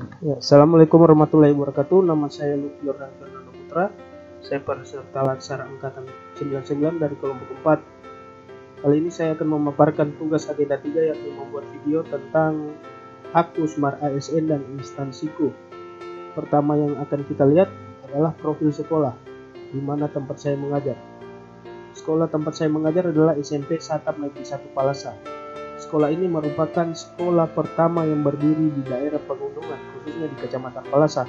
Ya, Assalamualaikum warahmatullahi wabarakatuh. Nama saya Lutfi Yordan Fernando Putra. Saya peserta laksana angkatan 99 dari kelompok 4. Kali ini saya akan memaparkan tugas agenda 3 yakni membuat video tentang aku Smart ASN dan instansiku. Pertama yang akan kita lihat adalah profil sekolah, di mana tempat saya mengajar. Sekolah tempat saya mengajar adalah SMP Satap Negeri 1 Palasa. Sekolah ini merupakan sekolah pertama yang berdiri di daerah pegunungan, khususnya di Kecamatan Palasa.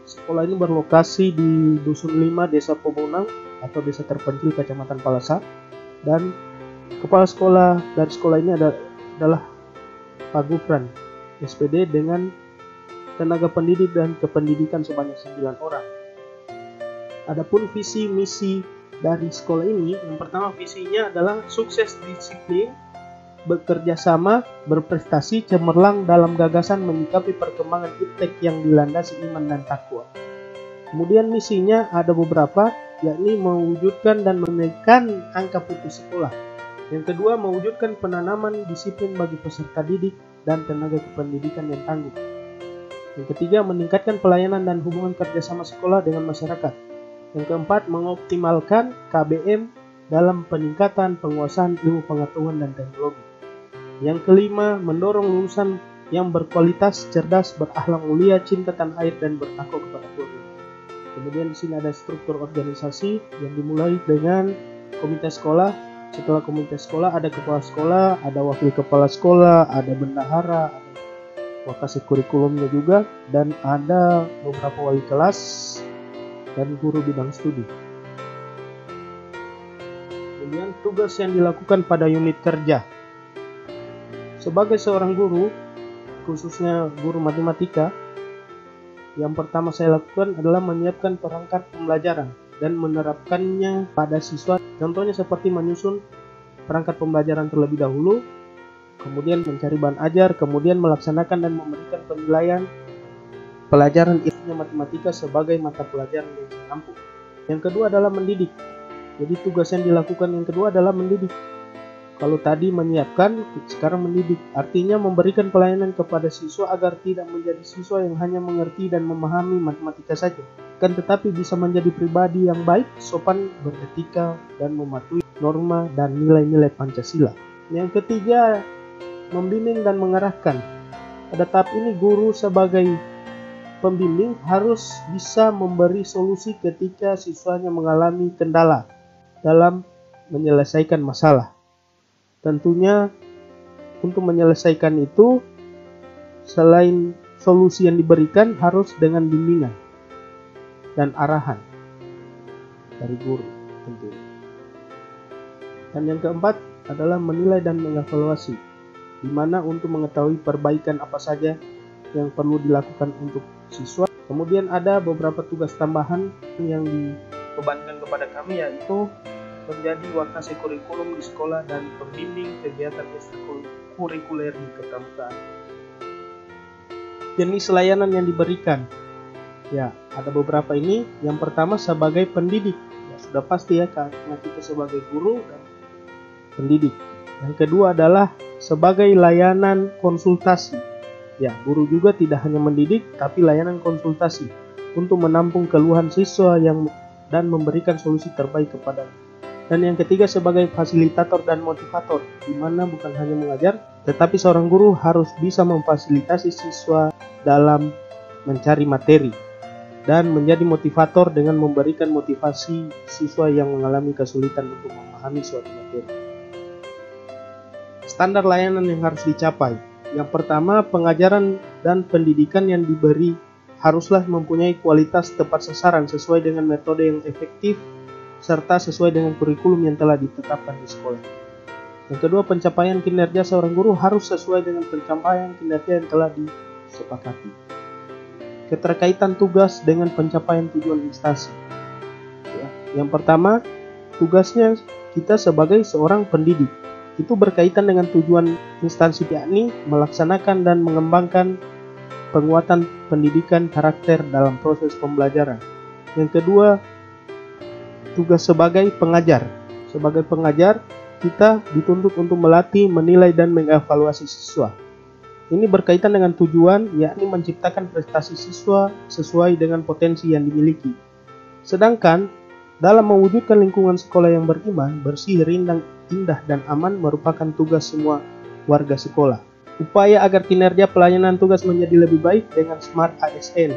Sekolah ini berlokasi di Dusun 5, Desa Pobonang atau desa terpencil Kecamatan Palasa. Dan kepala sekolah dari sekolah ini adalah Pak Gufran, SPD, dengan tenaga pendidik dan kependidikan sebanyak 9 orang. Adapun visi misi dari sekolah ini, yang pertama visinya adalah sukses disiplin, bekerja sama, berprestasi, cemerlang dalam gagasan menyikapi perkembangan iptek yang dilandasi iman dan takwa. Kemudian misinya ada beberapa, yakni mewujudkan dan menekan angka putus sekolah. Yang kedua, mewujudkan penanaman disiplin bagi peserta didik dan tenaga kependidikan yang tangguh. Yang ketiga, meningkatkan pelayanan dan hubungan kerjasama sekolah dengan masyarakat. Yang keempat, mengoptimalkan KBM dalam peningkatan penguasaan ilmu pengetahuan dan teknologi. Yang kelima, mendorong lulusan yang berkualitas, cerdas, berakhlak mulia, cinta tanah air, dan bertakwa kepada Tuhan. Kemudian di sini ada struktur organisasi yang dimulai dengan komite sekolah. Setelah komite sekolah ada kepala sekolah, ada wakil kepala sekolah, ada bendahara, ada wakasih kurikulumnya juga, dan ada beberapa wali kelas dan guru bidang studi. Kemudian tugas yang dilakukan pada unit kerja. Sebagai seorang guru, khususnya guru matematika, yang pertama saya lakukan adalah menyiapkan perangkat pembelajaran dan menerapkannya pada siswa. Contohnya seperti menyusun perangkat pembelajaran terlebih dahulu, kemudian mencari bahan ajar, kemudian melaksanakan dan memberikan penilaian pelajaran ilmu matematika sebagai mata pelajaran yang saya mampu. Yang kedua adalah mendidik. Jadi tugas yang dilakukan yang kedua adalah mendidik. Kalau tadi menyiapkan, sekarang mendidik. Artinya memberikan pelayanan kepada siswa agar tidak menjadi siswa yang hanya mengerti dan memahami matematika saja, kan tetapi bisa menjadi pribadi yang baik, sopan, beretika, dan mematuhi norma dan nilai-nilai Pancasila. Yang ketiga, membimbing dan mengarahkan. Pada tahap ini guru sebagai pembimbing harus bisa memberi solusi ketika siswanya mengalami kendala dalam menyelesaikan masalah. Tentunya untuk menyelesaikan itu, selain solusi yang diberikan harus dengan bimbingan dan arahan dari guru tentunya. Dan yang keempat adalah menilai dan mengevaluasi, di mana untuk mengetahui perbaikan apa saja yang perlu dilakukan untuk siswa. Kemudian ada beberapa tugas tambahan yang dibebankan kepada kami, yaitu menjadi wakasih kurikulum di sekolah dan pembimbing kegiatan ekstrakurikuler di kepramukaan. Jenis layanan yang diberikan, ya ada beberapa ini. Yang pertama sebagai pendidik, ya sudah pasti ya karena kita sebagai guru dan pendidik. Yang kedua adalah sebagai layanan konsultasi. Ya, guru juga tidak hanya mendidik, tapi layanan konsultasi untuk menampung keluhan siswa dan memberikan solusi terbaik kepada. Dan yang ketiga sebagai fasilitator dan motivator, di mana bukan hanya mengajar, tetapi seorang guru harus bisa memfasilitasi siswa dalam mencari materi dan menjadi motivator dengan memberikan motivasi siswa yang mengalami kesulitan untuk memahami suatu materi. Standar layanan yang harus dicapai. Yang pertama, pengajaran dan pendidikan yang diberi haruslah mempunyai kualitas tepat sasaran sesuai dengan metode yang efektif serta sesuai dengan kurikulum yang telah ditetapkan di sekolah. Yang kedua, pencapaian kinerja seorang guru harus sesuai dengan pencapaian kinerja yang telah disepakati. Keterkaitan tugas dengan pencapaian tujuan instansi. Yang pertama, tugasnya kita sebagai seorang pendidik itu berkaitan dengan tujuan instansi, yakni melaksanakan dan mengembangkan penguatan pendidikan karakter dalam proses pembelajaran. Yang kedua, tugas sebagai pengajar. Sebagai pengajar, kita dituntut untuk melatih, menilai, dan mengevaluasi siswa. Ini berkaitan dengan tujuan, yakni menciptakan prestasi siswa sesuai dengan potensi yang dimiliki. Sedangkan, dalam mewujudkan lingkungan sekolah yang beriman, bersih, rindang, indah, dan aman merupakan tugas semua warga sekolah. Upaya agar kinerja pelayanan tugas menjadi lebih baik dengan Smart ASN.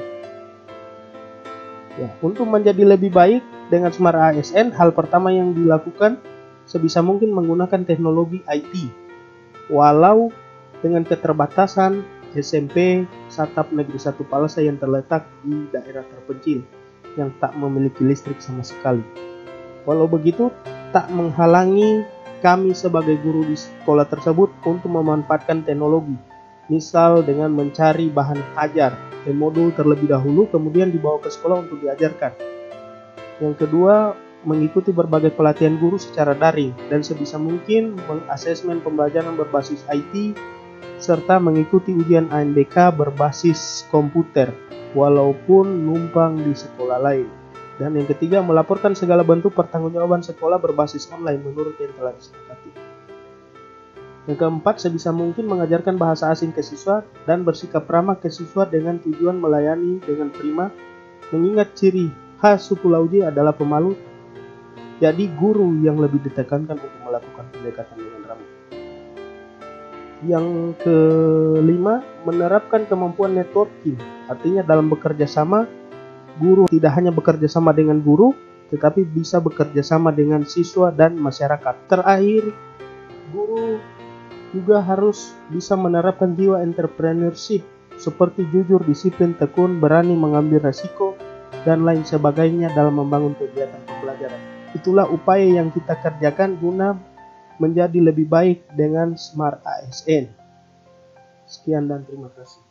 Ya, untuk menjadi lebih baik dengan Smart ASN, hal pertama yang dilakukan sebisa mungkin menggunakan teknologi IT. Walau dengan keterbatasan SMP Satap Negeri 1 Palasa yang terletak di daerah terpencil yang tak memiliki listrik sama sekali. Walau begitu, tak menghalangi kami sebagai guru di sekolah tersebut untuk memanfaatkan teknologi, misal dengan mencari bahan ajar di modul terlebih dahulu, kemudian dibawa ke sekolah untuk diajarkan. Yang kedua, mengikuti berbagai pelatihan guru secara daring dan sebisa mungkin mengasesmen pembelajaran berbasis IT serta mengikuti ujian ANBK berbasis komputer walaupun numpang di sekolah lain. Dan yang ketiga, melaporkan segala bentuk pertanggungjawaban sekolah berbasis online menurut yang telah disepakati. Yang keempat, sebisa mungkin mengajarkan bahasa asing ke siswa dan bersikap ramah ke siswa dengan tujuan melayani dengan prima, mengingat ciri khas suku Lauji adalah pemalu. Jadi guru yang lebih ditekankan untuk melakukan pendekatan dengan ramah. Yang kelima, menerapkan kemampuan networking. Artinya dalam bekerja sama, guru tidak hanya bekerja sama dengan guru, tetapi bisa bekerja sama dengan siswa dan masyarakat. Terakhir, guru juga harus bisa menerapkan jiwa entrepreneurship seperti jujur, disiplin, tekun, berani mengambil resiko, dan lain sebagainya dalam membangun kegiatan pembelajaran. Itulah upaya yang kita kerjakan guna menjadi lebih baik dengan Smart ASN. Sekian dan terima kasih.